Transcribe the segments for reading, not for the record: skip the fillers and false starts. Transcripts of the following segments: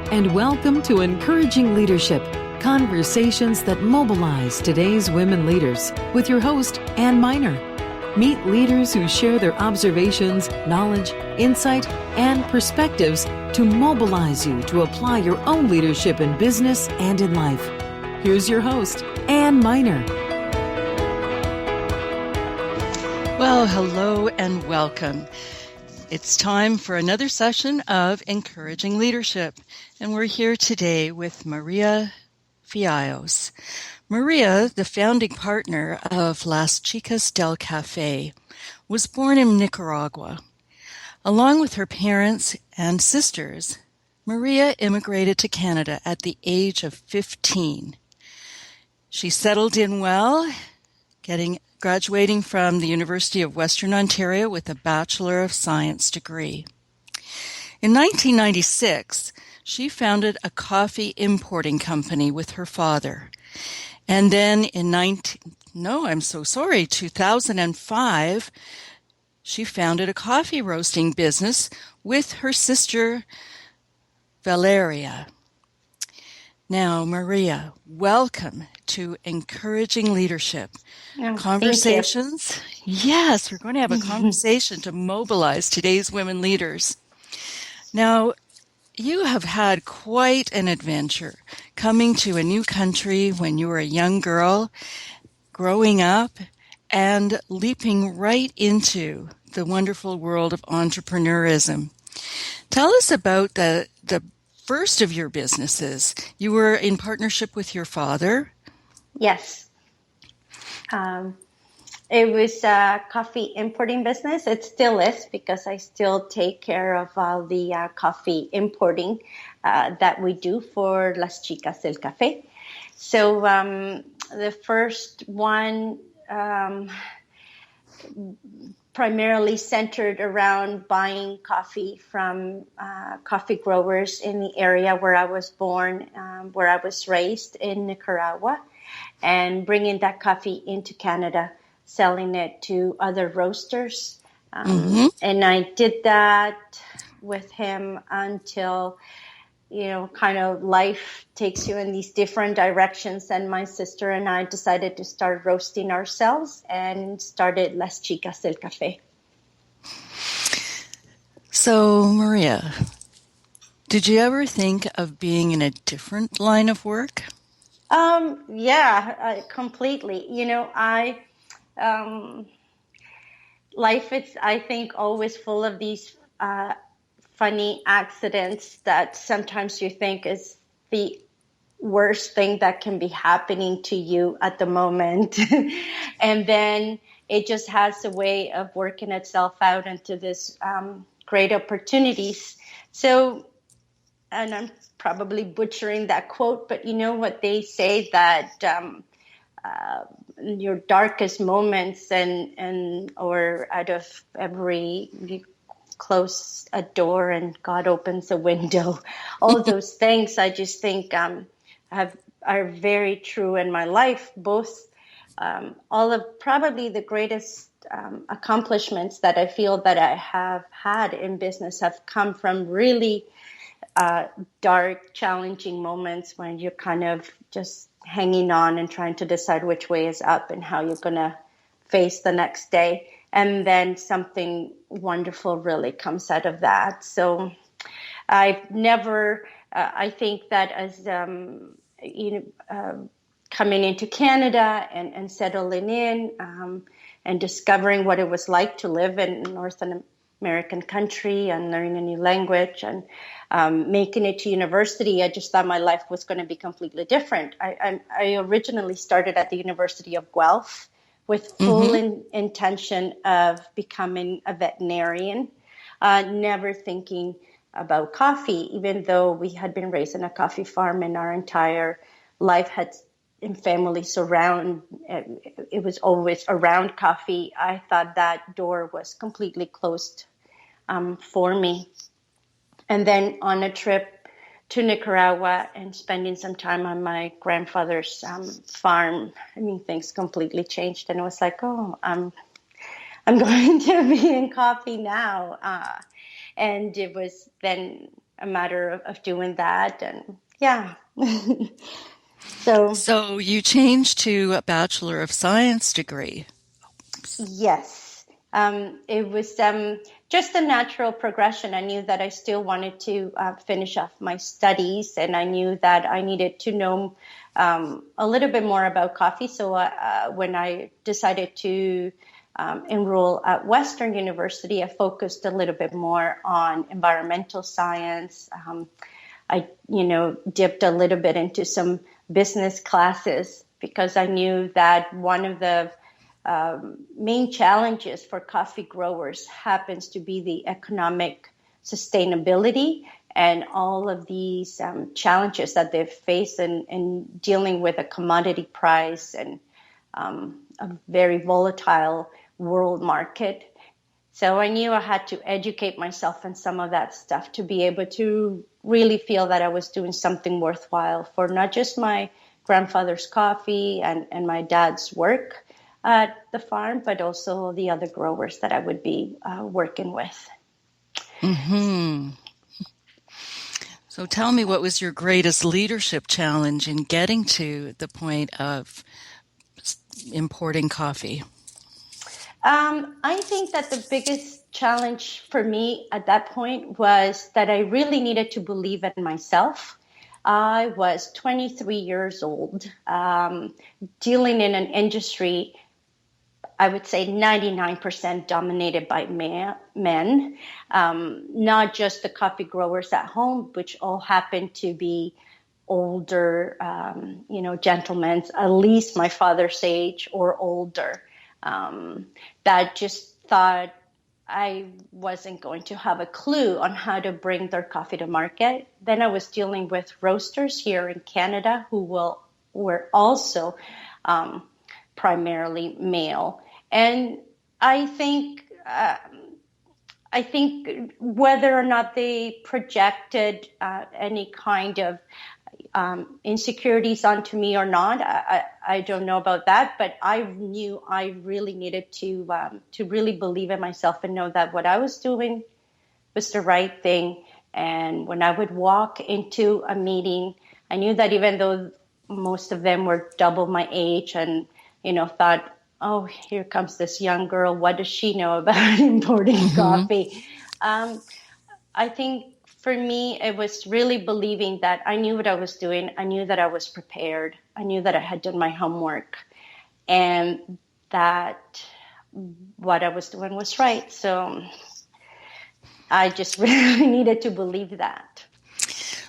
and welcome to Encouraging Leadership, conversations that mobilize today's women leaders, with your host, Ann Miner. Meet leaders who share their observations, knowledge, insight, and perspectives to mobilize you to apply your own leadership in business and in life. Here's your host, Ann Miner. Well, hello and welcome. It's time for another session of Encouraging Leadership, and we're here today with Maria Fiallos. Maria, the founding partner of Rutos del Cafe, was born in Nicaragua. Along with her parents and sisters, Maria immigrated to Canada at the age of 15. She settled in well, graduating from the University of Western Ontario with a Bachelor of Science degree. In 1996, she founded a coffee importing company with her father. And then in 2005, she founded a coffee roasting business with her sister, Valeria. Now, Maria, welcome to Encouraging Leadership. Conversations. Yes, we're going to have a conversation to mobilize today's women leaders. Now, you have had quite an adventure coming to a new country when you were a young girl, growing up, and leaping right into the wonderful world of entrepreneurism. Tell us about the first of your businesses. You were in partnership with your father. Yes. It was a coffee importing business. It still is, because I still take care of all the coffee importing that we do for Las Chicas del Cafe. So the first one primarily centered around buying coffee from coffee growers in the area where I was born, where I was raised in Nicaragua, and bringing that coffee into Canada, selling it to other roasters. And I did that with him until, kind of life takes you in these different directions. And my sister and I decided to start roasting ourselves and started Las Chicas del Cafe. So, Maria, did you ever think of being in a different line of work? Yeah, completely. Life is, I think, always full of these funny accidents that sometimes you think is the worst thing that can be happening to you at the moment. And then it just has a way of working itself out into this great opportunities. So, and I'm probably butchering that quote, but you know what they say, that your darkest moments or out of every, you close a door and God opens a window. All those things I just think are very true in my life. Both all of probably the greatest accomplishments that I feel that I have had in business have come from really dark, challenging moments when you're kind of just hanging on and trying to decide which way is up and how you're going to face the next day. And then something wonderful really comes out of that. So I've never, I think that as, coming into Canada and settling in and discovering what it was like to live in North American country and learning a new language and making it to university, I just thought my life was going to be completely different. I originally started at the University of Guelph with full intention of becoming a veterinarian, never thinking about coffee, even though we had been raised in a coffee farm and our entire life had in families around, it was always around coffee. I thought that door was completely closed for me. And then on a trip to Nicaragua and spending some time on my grandfather's farm, things completely changed. And it was like, I'm going to be in coffee now. And it was then a matter of doing that. And yeah. So So you changed to a Bachelor of Science degree. yes, it was just a natural progression. I knew that I still wanted to finish off my studies, and I knew that I needed to know a little bit more about coffee. So when I decided to enroll at Western University, I focused a little bit more on environmental science. I, dipped a little bit into some business classes because I knew that one of the main challenges for coffee growers happens to be the economic sustainability and all of these challenges that they've faced in dealing with a commodity price and a very volatile world market. So I knew I had to educate myself in some of that stuff to be able to really feel that I was doing something worthwhile for not just my grandfather's coffee and my dad's work at the farm, but also the other growers that I would be working with. Mm-hmm. So tell me, what was your greatest leadership challenge in getting to the point of importing coffee? I think that the biggest challenge for me at that point was that I really needed to believe in myself. I was 23 years old, dealing in an industry, I would say 99% dominated by men, not just the coffee growers at home, which all happened to be older, gentlemen, at least my father's age or older, that just thought I wasn't going to have a clue on how to bring their coffee to market. Then I was dealing with roasters here in Canada who were also primarily male. And I think whether or not they projected any kind of insecurities onto me or not, I don't know about that. But I knew I really needed to really believe in myself and know that what I was doing was the right thing. And when I would walk into a meeting, I knew that even though most of them were double my age and, thought, oh, here comes this young girl. What does she know about importing coffee? I think for me, it was really believing that I knew what I was doing. I knew that I was prepared. I knew that I had done my homework and that what I was doing was right. So I just really needed to believe that.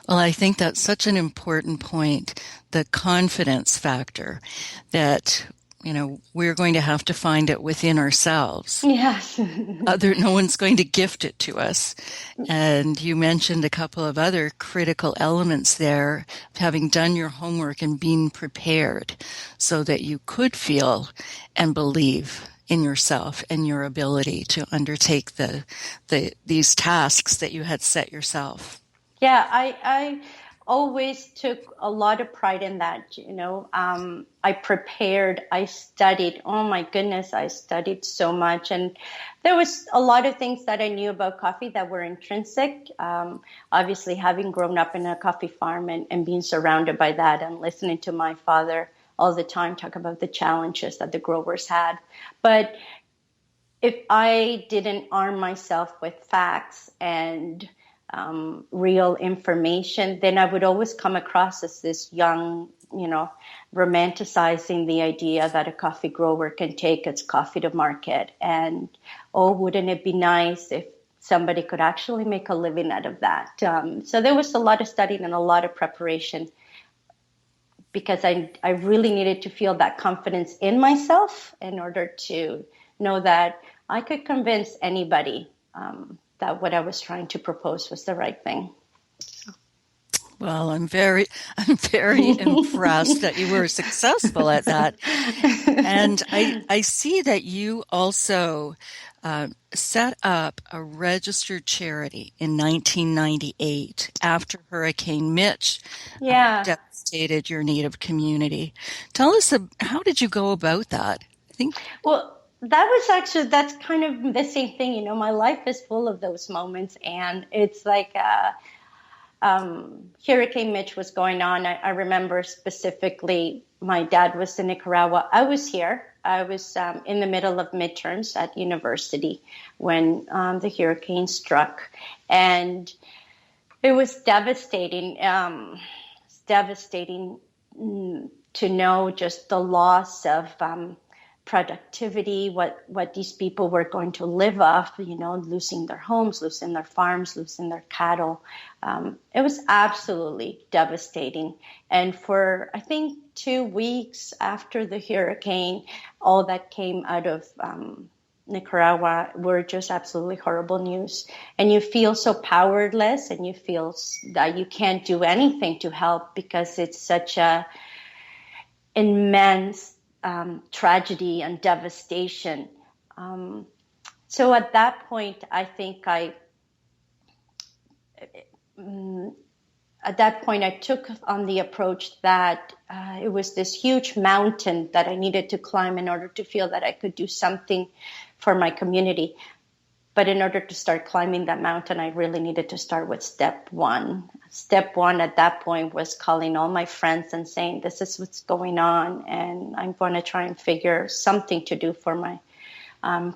Well, I think that's such an important point, the confidence factor, that we're going to have to find it within ourselves. Yes. No one's going to gift it to us. And you mentioned a couple of other critical elements there, having done your homework and being prepared so that you could feel and believe in yourself and your ability to undertake these tasks that you had set yourself. Yeah, I always took a lot of pride in that. I prepared, I studied. Oh my goodness, I studied so much. And there was a lot of things that I knew about coffee that were intrinsic. Obviously, having grown up in a coffee farm and being surrounded by that and listening to my father all the time talk about the challenges that the growers had. But if I didn't arm myself with facts and real information, then I would always come across as this young, romanticizing the idea that a coffee grower can take its coffee to market. And, oh, wouldn't it be nice if somebody could actually make a living out of that? So there was a lot of studying and a lot of preparation because I really needed to feel that confidence in myself in order to know that I could convince anybody that what I was trying to propose was the right thing. Well, I'm very impressed that you were successful at that. And I see that you also set up a registered charity in 1998 after Hurricane Mitch devastated your native community. Tell us, how did you go about that? Well, that's kind of the same thing. My life is full of those moments, and it's like Hurricane Mitch was going on. I remember specifically my dad was in Nicaragua. I was here. I was in the middle of midterms at university when the hurricane struck. And it was devastating. It's devastating to know just the loss of productivity, what these people were going to live off, losing their homes, losing their farms, losing their cattle. It was absolutely devastating. And for, I think, 2 weeks after the hurricane, all that came out of Nicaragua were just absolutely horrible news. And you feel so powerless, and you feel that you can't do anything to help because it's such a immense tragedy and devastation. So at that point, I think I took on the approach that it was this huge mountain that I needed to climb in order to feel that I could do something for my community. But in order to start climbing that mountain, I really needed to start with step one. Step one at that point was calling all my friends and saying, this is what's going on, and I'm going to try and figure something to do for my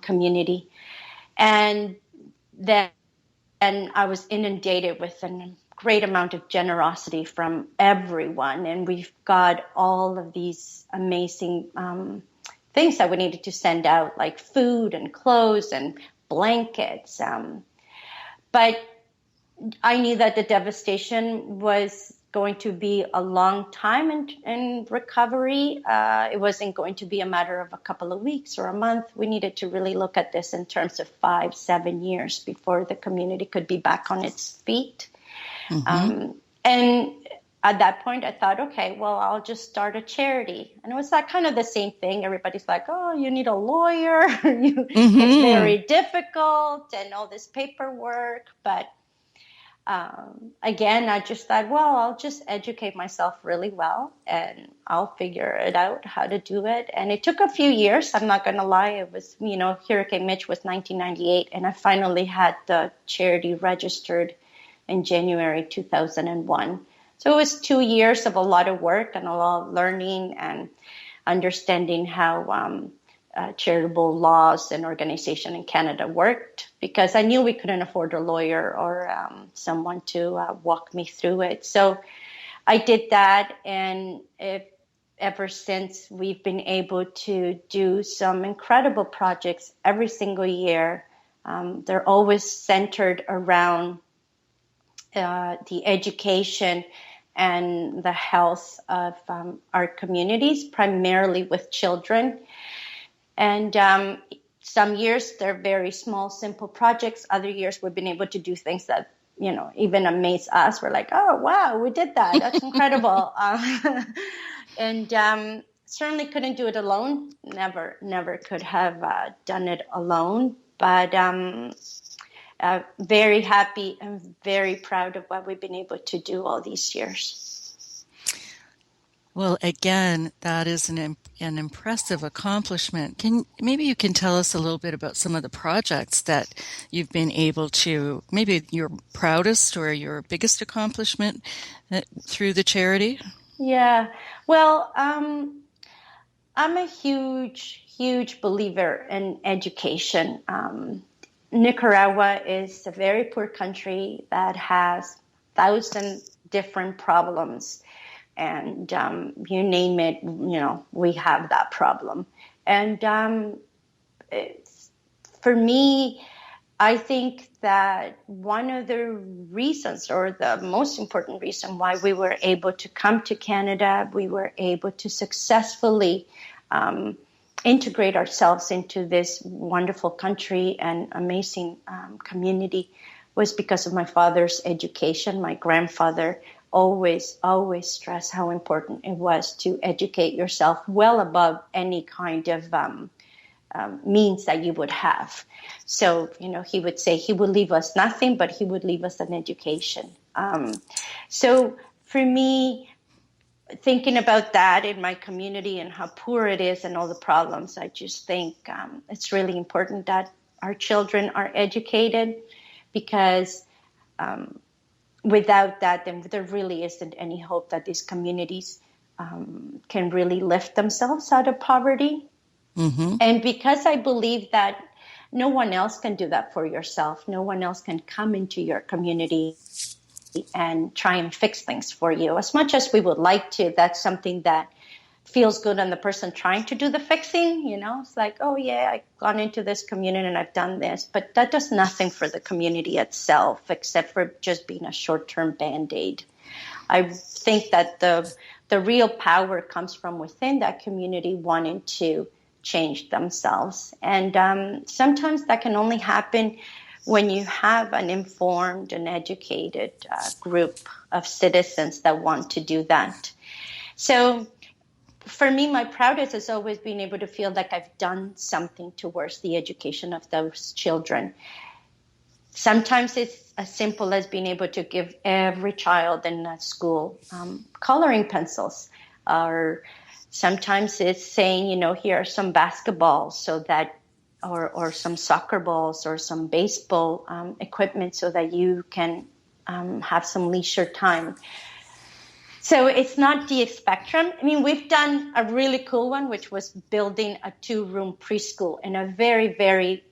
community. And then I was inundated with a great amount of generosity from everyone. And we've got all of these amazing things that we needed to send out, like food and clothes and blankets. But I knew that the devastation was going to be a long time in recovery. It wasn't going to be a matter of a couple of weeks or a month. We needed to really look at this in terms of 5-7 years before the community could be back on its feet. Mm-hmm. And at that point, I thought, okay, well, I'll just start a charity. And it was that kind of the same thing. Everybody's like, oh, you need a lawyer. It's very difficult and all this paperwork. But again, I just thought, well, I'll just educate myself really well and I'll figure it out how to do it. And it took a few years. I'm not going to lie. It was, Hurricane Mitch was 1998. And I finally had the charity registered in January 2001. So it was 2 years of a lot of work and a lot of learning and understanding how charitable laws and organization in Canada worked, because I knew we couldn't afford a lawyer or someone to walk me through it. So I did that, and ever since we've been able to do some incredible projects every single year. They're always centered around the education and the health of our communities, primarily with children. And some years they're very small, simple projects. Other years we've been able to do things that, even amaze us. We're like, oh, wow, we did that. That's incredible. And certainly couldn't do it alone. Never could have done it alone. But very happy and very proud of what we've been able to do all these years. Well, again, that is an impressive accomplishment. Maybe you can tell us a little bit about some of the projects that you've been able to, maybe your proudest or your biggest accomplishment through the charity? Yeah, well, I'm a huge believer in education. Nicaragua is a very poor country that has 1,000 different problems. And you name it, we have that problem. And for me, I think that one of the reasons, or the most important reason why we were able to come to Canada, we were able to successfully integrate ourselves into this wonderful country and amazing community, was because of my father's education. My grandfather always stressed how important it was to educate yourself well above any kind of means that you would have. So, he would say he would leave us nothing, but he would leave us an education. So for me, thinking about that in my community and how poor it is and all the problems, I just think it's really important that our children are educated, because without that, then there really isn't any hope that these communities can really lift themselves out of poverty. Mm-hmm. And because I believe that no one else can do that for yourself, no one else can come into your community and try and fix things for you. As much as we would like to, that's something that feels good on the person trying to do the fixing. It's like, oh yeah, I've gone into this community and I've done this, but that does nothing for the community itself except for just being a short-term band-aid. I think that the real power comes from within that community wanting to change themselves. And sometimes that can only happen when you have an informed and educated group of citizens that want to do that. So for me, my proudest has always been able to feel like I've done something towards the education of those children. Sometimes it's as simple as being able to give every child in a school coloring pencils, or sometimes it's saying, here are some basketballs so that, or some soccer balls or some baseball equipment so that you can have some leisure time. So it's not the spectrum. I mean, we've done a really cool one, which was building a 2-room preschool in a very, very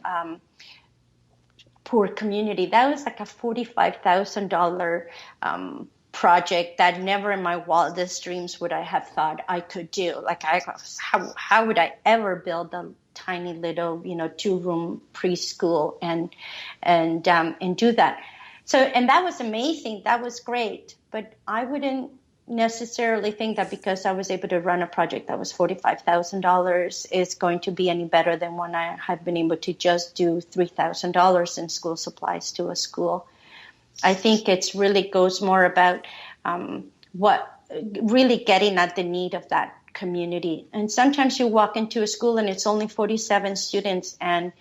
poor community. That was like a $45,000 project that never in my wildest dreams would I have thought I could do. Like, how would I ever build a tiny little, 2-room preschool and do that? So, and that was amazing. That was great. But I wouldn't necessarily think that because I was able to run a project that was $45,000 is going to be any better than when I have been able to just do $3,000 in school supplies to a school. I think it's really goes more about what really getting at the need of that community. And sometimes you walk into a school and it's only 47 students and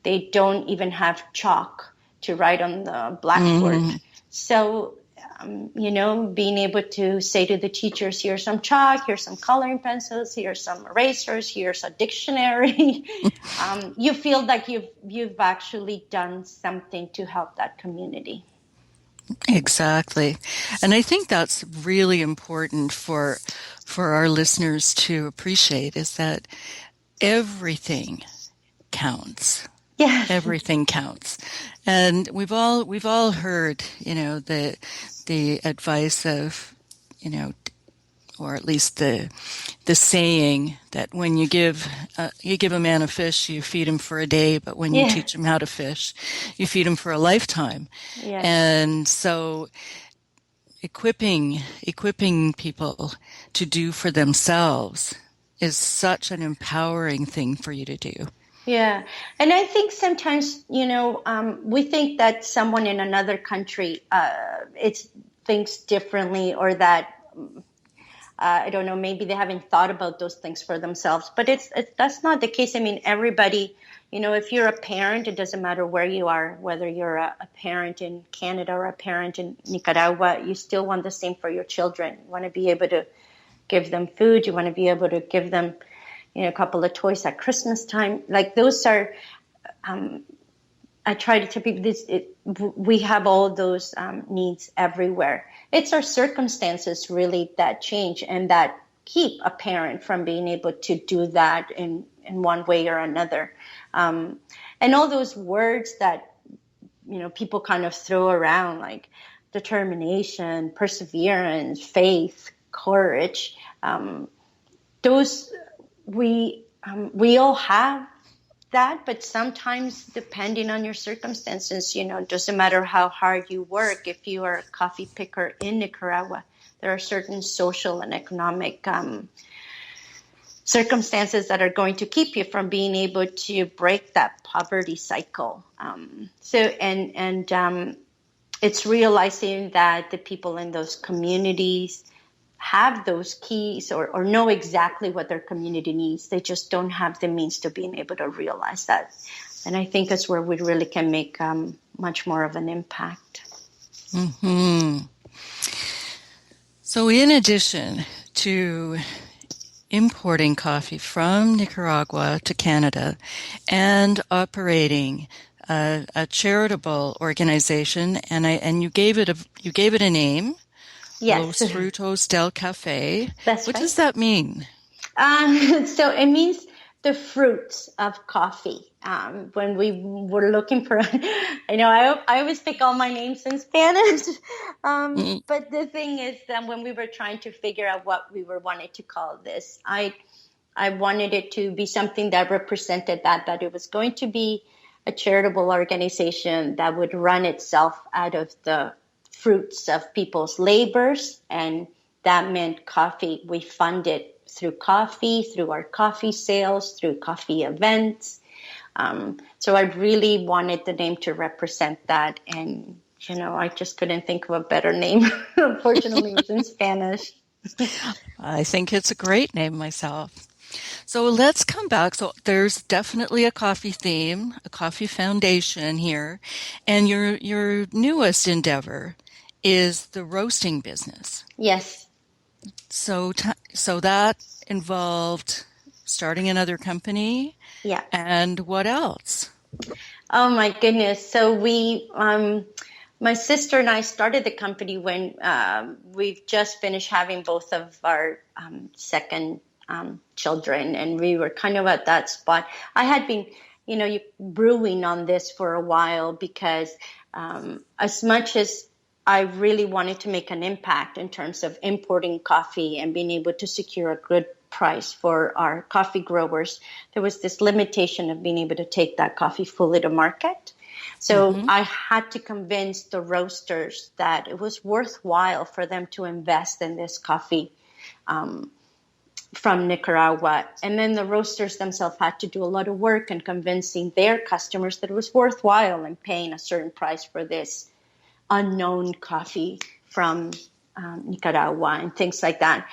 they don't even have chalk to write on the blackboard. Mm-hmm. So being able to say to the teachers, here's some chalk, here's some coloring pencils, here's some erasers, here's a dictionary. You feel like you've actually done something to help that community. Exactly. And I think that's really important for our listeners to appreciate, is that everything counts. Yes. Everything counts. And we've all heard, the advice of, or at least the saying that when you give a man a fish, you feed him for a day, but when you teach him how to fish, you feed him for a lifetime. Yes. And so equipping people to do for themselves is such an empowering thing for you to do. Yeah. And I think sometimes, we think that someone in another country thinks differently, or that, I don't know, maybe they haven't thought about those things for themselves. But that's not the case. I mean, everybody, if you're a parent, it doesn't matter where you are, whether you're a parent in Canada or a parent in Nicaragua, you still want the same for your children. You want to be able to give them food. You want to be able to give them a couple of toys at Christmas time. Like, those are, I try to tell people we have all those needs everywhere. It's our circumstances really that change and that keep a parent from being able to do that in one way or another. And all those words that, people kind of throw around, like determination, perseverance, faith, courage, those we all have that, but sometimes depending on your circumstances, it doesn't matter how hard you work. If you are a coffee picker in Nicaragua, there are certain social and economic circumstances that are going to keep you from being able to break that poverty cycle. It's realizing that the people in those communities have those keys or know exactly what their community needs. They just don't have the means to being able to realize that. And I think that's where we really can make much more of an impact. Mm-hmm. So in addition to importing coffee from Nicaragua to Canada and operating a charitable organization, and you gave it a name, Yes, Los Rutos del Cafe. that's What right. does that mean? So it means the fruits of coffee. When we were looking for, I always pick all my names in Spanish. Mm, But the thing is that when we were trying to figure out what we were wanting to call this, I wanted it to be something that represented that it was going to be a charitable organization that would run itself out of the fruits of people's labors, and that meant coffee. We fund it through coffee, through our coffee sales, through coffee events. So I really wanted the name to represent that, and I just couldn't think of a better name. Unfortunately, it was in Spanish. I think it's a great name myself. So let's come back. So there's definitely a coffee theme, a coffee foundation here, and your newest endeavor is the roasting business. Yes. So that involved starting another company, Yeah. and what else? Oh my goodness. So my sister and I started the company when we've just finished having both of our second children, and we were kind of at that spot. I had been, brewing on this for a while because as much as I really wanted to make an impact in terms of importing coffee and being able to secure a good price for our coffee growers, there was this limitation of being able to take that coffee fully to market. So Mm-hmm. I had to convince the roasters that it was worthwhile for them to invest in this coffee from Nicaragua. And then the roasters themselves had to do a lot of work in convincing their customers that it was worthwhile in paying a certain price for this unknown coffee from Nicaragua and things like that.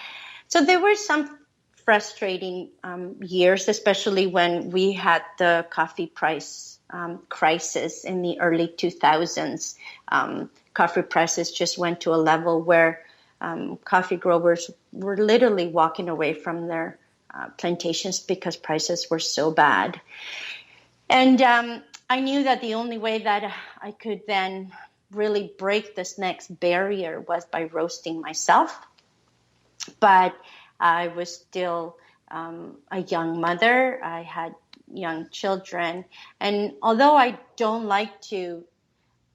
So there were some frustrating years, especially when we had the coffee price crisis in the early 2000s. Coffee prices just went to a level where coffee growers were literally walking away from their plantations because prices were so bad. And I knew that the only way that I could then really break this next barrier was by roasting myself. But I was still a young mother. I had young children. And although I don't like to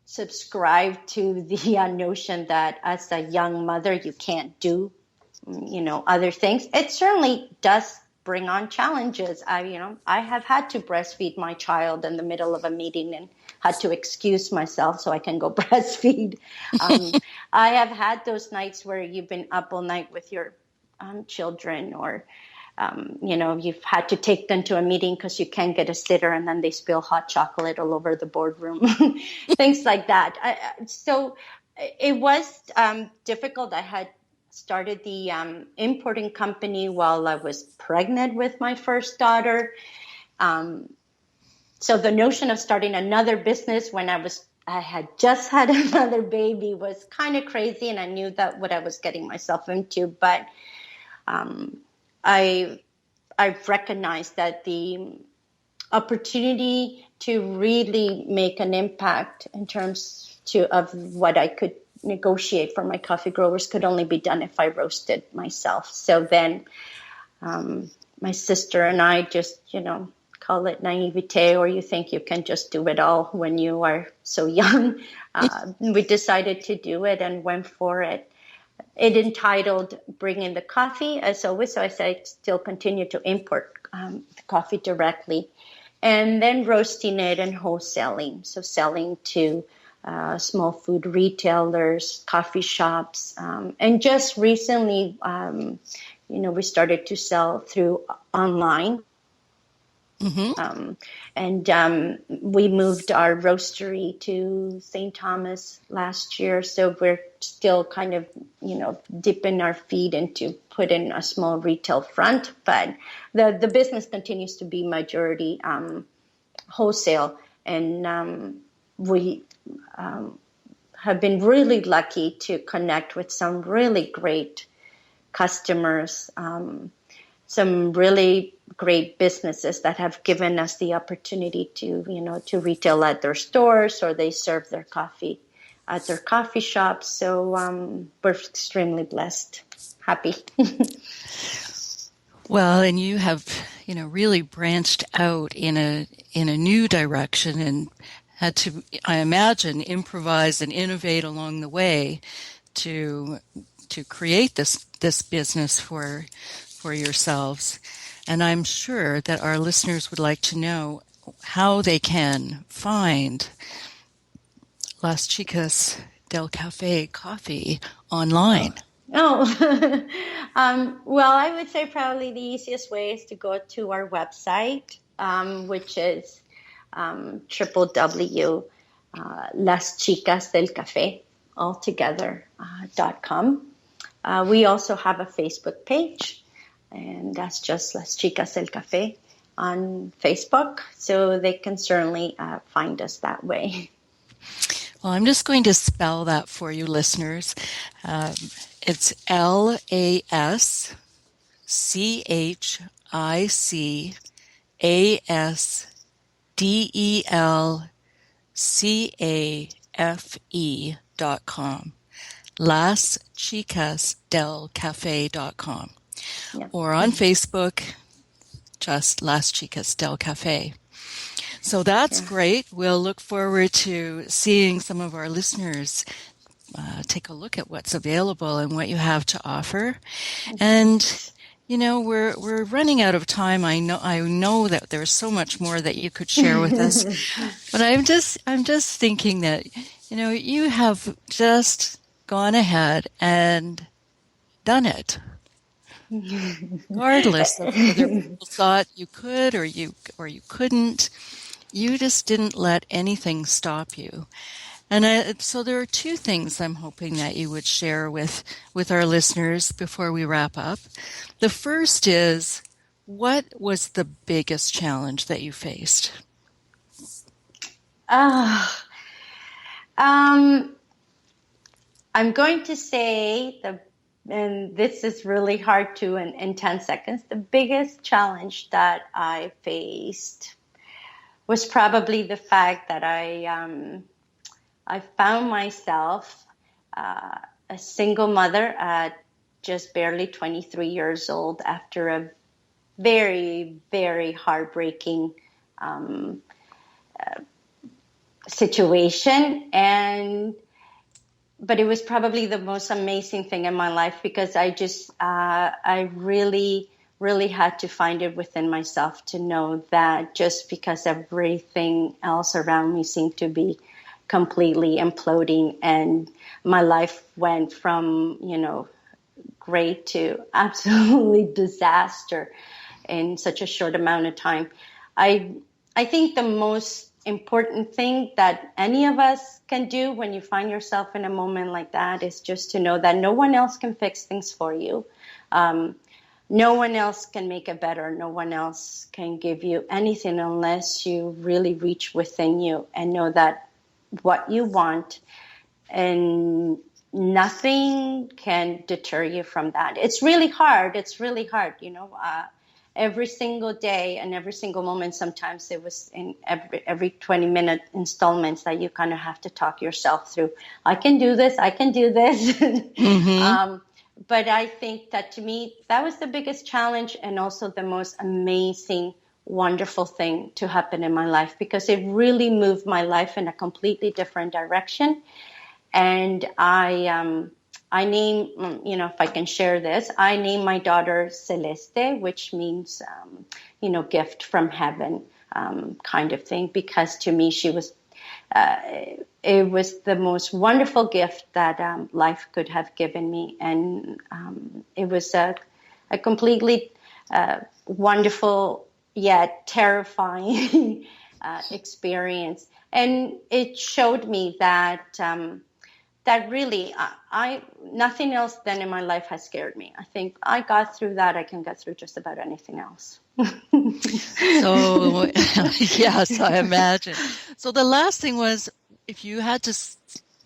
subscribe to the notion that as a young mother you can't do, other things, it certainly does bring on challenges. I have had to breastfeed my child in the middle of a meeting and had to excuse myself so I can go breastfeed. I have had those nights where you've been up all night with your children, or you've had to take them to a meeting because you can't get a sitter, and then they spill hot chocolate all over the boardroom, things like that. So it was difficult. I had started the importing company while I was pregnant with my first daughter. So the notion of starting another business when I had just had another baby was kind of crazy, and I knew that what I was getting myself into. But I recognized that the opportunity to really make an impact in terms of what I could negotiate for my coffee growers could only be done if I roasted myself. So then my sister and I just, call it naivete, or you think you can just do it all when you are so young. We decided to do it and went for it. It entitled Bringing the Coffee, as always. So I said I still continue to import the coffee directly, and then roasting it and wholesaling. So selling to small food retailers, coffee shops, and just recently, we started to sell through online. Mm-hmm. And we moved our roastery to St. Thomas last year. So we're still kind of, dipping our feet into putting a small retail front. But the business continues to be majority wholesale. And we have been really lucky to connect with some really great customers. some really great businesses that have given us the opportunity to, to retail at their stores, or they serve their coffee at their coffee shops. So we're extremely blessed, happy. Well, and you have, really branched out in a new direction and had to, I imagine, improvise and innovate along the way to create this business for yourselves. And I'm sure that our listeners would like to know how they can find Las Chicas del Cafe coffee online. Oh, well, I would say probably the easiest way is to go to our website, which is www.laschicasdelcafe.com. We also have a Facebook page, and that's just Las Chicas del Cafe on Facebook, so they can certainly find us that way. Well, I'm just going to spell that for you, listeners. It's LASCHICASDELCAFE.com. LasChicasDelCafe.com. Yeah. Or on Facebook, just Las Chicas del Cafe. So that's great. We'll look forward to seeing some of our listeners take a look at what's available and what you have to offer. And we're running out of time. I know that there's so much more that you could share with us, but I'm just thinking that you have just gone ahead and done it, regardless of whether people thought you could or you couldn't. You just didn't let anything stop you. And so there are two things I'm hoping that you would share with our listeners before we wrap up. The first is, what was the biggest challenge that you faced? I'm going to say, and this is really hard to in 10 seconds, the biggest challenge that I faced was probably the fact that I found myself a single mother at just barely 23 years old after a very, very heartbreaking situation. But it was probably the most amazing thing in my life, because I really had to find it within myself to know that just because everything else around me seemed to be completely imploding and my life went from, great to absolutely disaster in such a short amount of time. I think the most important thing that any of us can do when you find yourself in a moment like that is just to know that no one else can fix things for you. No one else can make it better. No one else can give you anything unless you really reach within you and know that what you want, and nothing can deter you from that. It's really hard. Every single day and every single moment, sometimes it was in every 20-minute installments that you kind of have to talk yourself through. I can do this. Mm-hmm. But I think that to me, that was the biggest challenge and also the most amazing, wonderful thing to happen in my life, because it really moved my life in a completely different direction. And I name, if I can share this, I named my daughter Celeste, which means, gift from heaven, kind of thing, because to me, she was, it was the most wonderful gift that life could have given me. And it was a completely wonderful yet terrifying experience. And it showed me that that really, nothing else then in my life has scared me. I think I got through that. I can get through just about anything else. So, yes, I imagine. So the last thing was, if you had to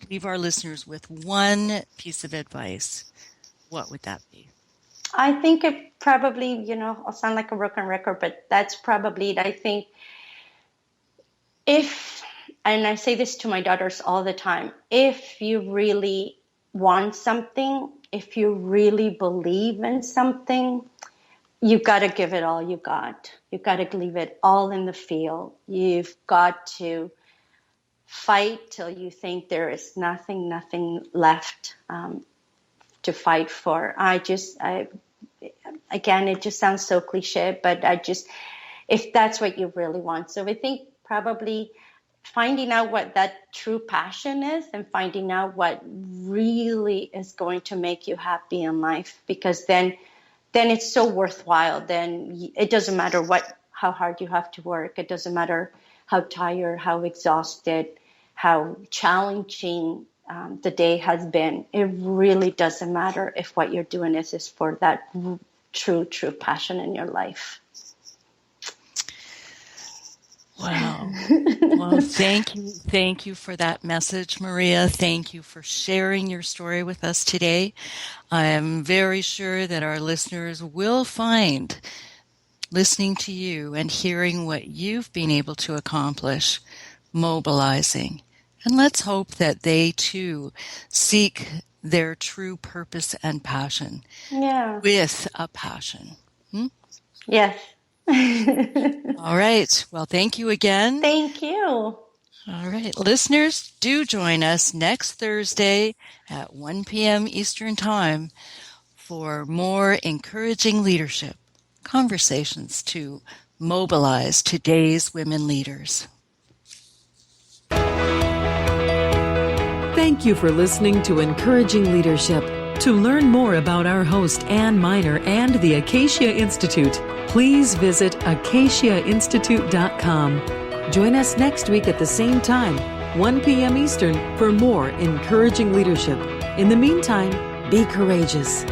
leave our listeners with one piece of advice, what would that be? I think it probably, I'll sound like a broken record, but that's probably it. I think and I say this to my daughters all the time, if you really want something, if you really believe in something, you got to give it all you got. You got to leave it all in the field. You've got to fight till you think there is nothing left to fight for. Again, it just sounds so cliche, but if that's what you really want. So I think probably finding out what that true passion is and finding out what really is going to make you happy in life, because then it's so worthwhile. Then it doesn't matter how hard you have to work. It doesn't matter how tired, how exhausted, how challenging the day has been. It really doesn't matter if what you're doing is for that true passion in your life. Wow. Well, thank you for that message, Maria. Thank you for sharing your story with us today. I am very sure that our listeners will find, listening to you and hearing what you've been able to accomplish, mobilizing. And let's hope that they too seek their true purpose and passion. Yeah. With a passion. Yes. All right. Well, thank you again. Thank you. All right. Listeners, do join us next Thursday at 1 p.m. Eastern Time for more encouraging leadership conversations to mobilize today's women leaders. Thank you for listening to Encouraging Leadership. To learn more about our host, Ann Miner, and the Acacia Institute, please visit acaciainstitute.com. Join us next week at the same time, 1 p.m. Eastern, for more encouraging leadership. In the meantime, be courageous.